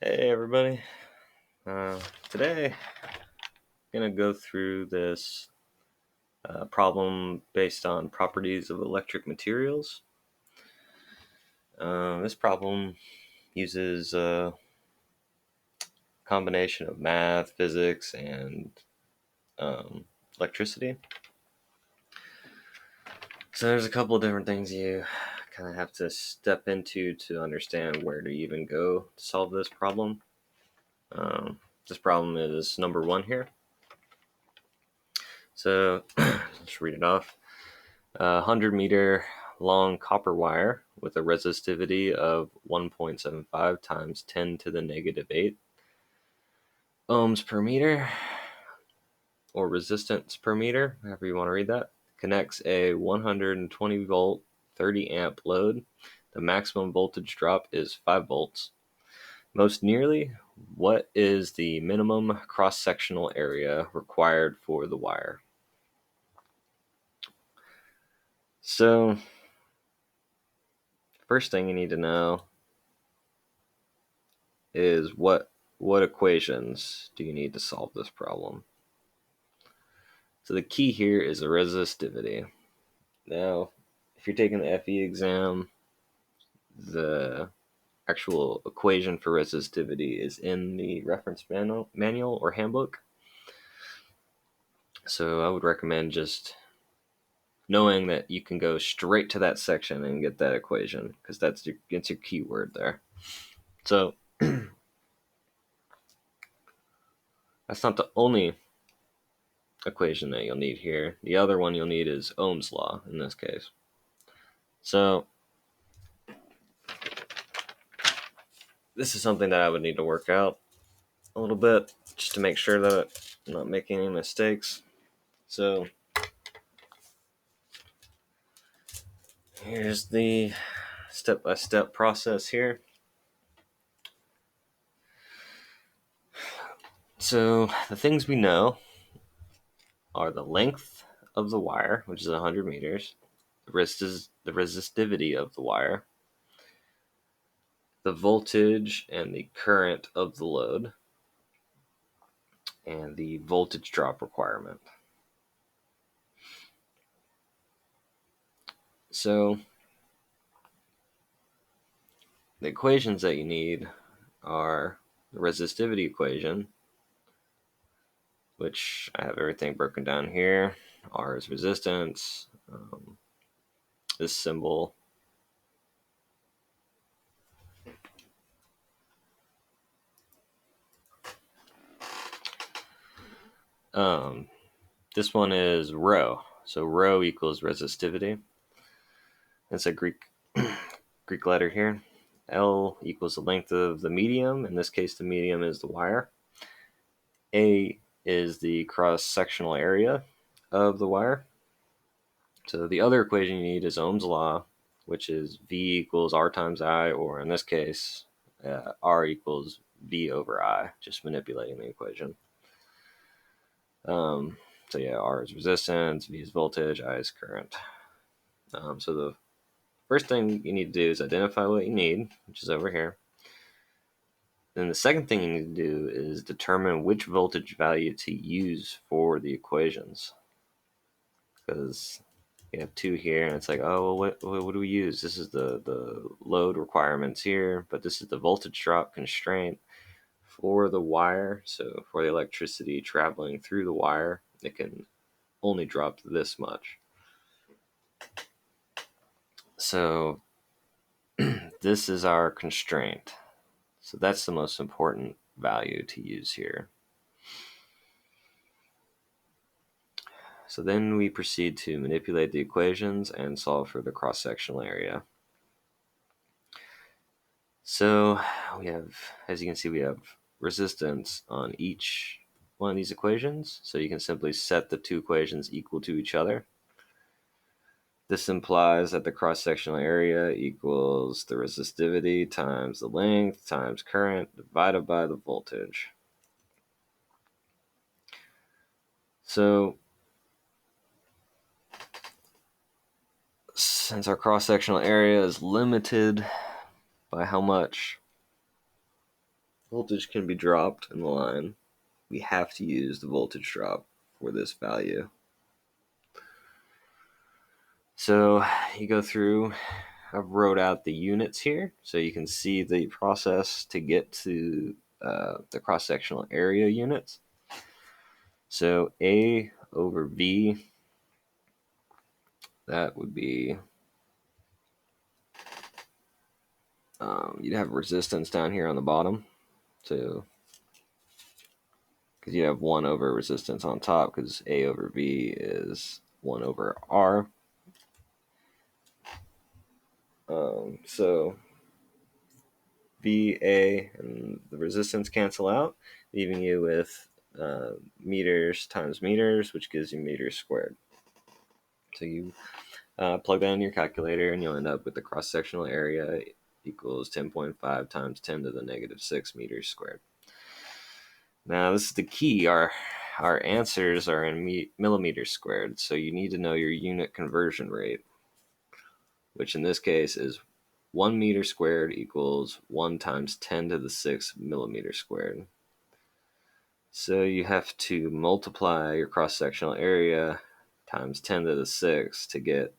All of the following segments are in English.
Hey everybody. Today I'm going to go through this problem based on properties of electric materials. This problem uses a combination of math, physics, and electricity. So there's a couple of different things you kind of have to step into to understand where to even go to solve this problem. This problem is number one here. So let's read it off. 100-meter long copper wire with a resistivity of 1.75 times 10 to the negative 8 ohms per meter, or resistance per meter, however you want to read that, connects a 120 volt 30 amp load. The maximum voltage drop is 5 volts. Most nearly, what is the minimum cross-sectional area required for the wire? So, first thing you need to know is what equations do you need to solve this problem? So the key here is the resistivity. Now, if you're taking the FE exam, the actual equation for resistivity is in the reference manual or handbook. So I would recommend just knowing that you can go straight to that section and get that equation, because it's your keyword there. So that's not the only equation that you'll need here. The other one you'll need is Ohm's law in this case. So this is something that I would need to work out a little bit just to make sure that I'm not making any mistakes. So here's the step-by-step process here. So the things we know are the length of the wire, which is 100 meters, the resistivity of the wire, the voltage and the current of the load, and the voltage drop requirement. So the equations that you need are the resistivity equation, which I have everything broken down here. R is resistance. This symbol this one is rho. So rho equals resistivity. It's a Greek letter here. L equals the length of the medium. In this case, the medium is the wire. A is the cross-sectional area of the wire. So the other equation you need is Ohm's law, which is V equals R times I, or in this case, R equals V over I, just manipulating the equation. So yeah, R is resistance, V is voltage, I is current. So the first thing you need to do is identify what you need, which is over here. Then the second thing you need to do is determine which voltage value to use for the equations. Because you have two here, and it's like, oh, well, what do we use? This is the load requirements here, but this is the voltage drop constraint for the wire. So for the electricity traveling through the wire, it can only drop this much. So this is our constraint. So that's the most important value to use here. So then we proceed to manipulate the equations and solve for the cross-sectional area. So we have, as you can see, we have resistance on each one of these equations. So you can simply set the two equations equal to each other. This implies that the cross-sectional area equals the resistivity times the length times current divided by the voltage. So since our cross-sectional area is limited by how much voltage can be dropped in the line, we have to use the voltage drop for this value. So you go through, I've wrote out the units here so you can see the process to get to the cross-sectional area units. So A over V, that would be, you'd have resistance down here on the bottom. So, because you have 1 over resistance on top, because A over V is 1 over R. So VA and the resistance cancel out, leaving you with meters times meters, which gives you meters squared. So you plug that in your calculator, and you'll end up with the cross-sectional area equals 10.5 times 10 to the negative 6 meters squared. Now, this is the key. Our answers are in millimeters squared, so you need to know your unit conversion rate, which in this case is 1 meter squared equals 1 times 10 to the 6 millimeters squared. So you have to multiply your cross-sectional area times 10 to the 6 to get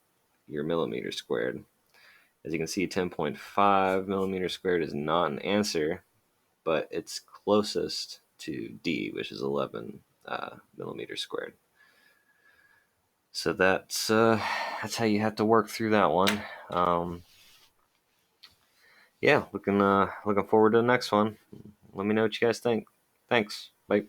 your millimeters squared. As you can see, 10.5 millimeters squared is not an answer, but it's closest to D, which is 11 millimeters squared. So that's how you have to work through that one. Yeah, looking forward to the next one. Let me know what you guys think. Thanks. Bye.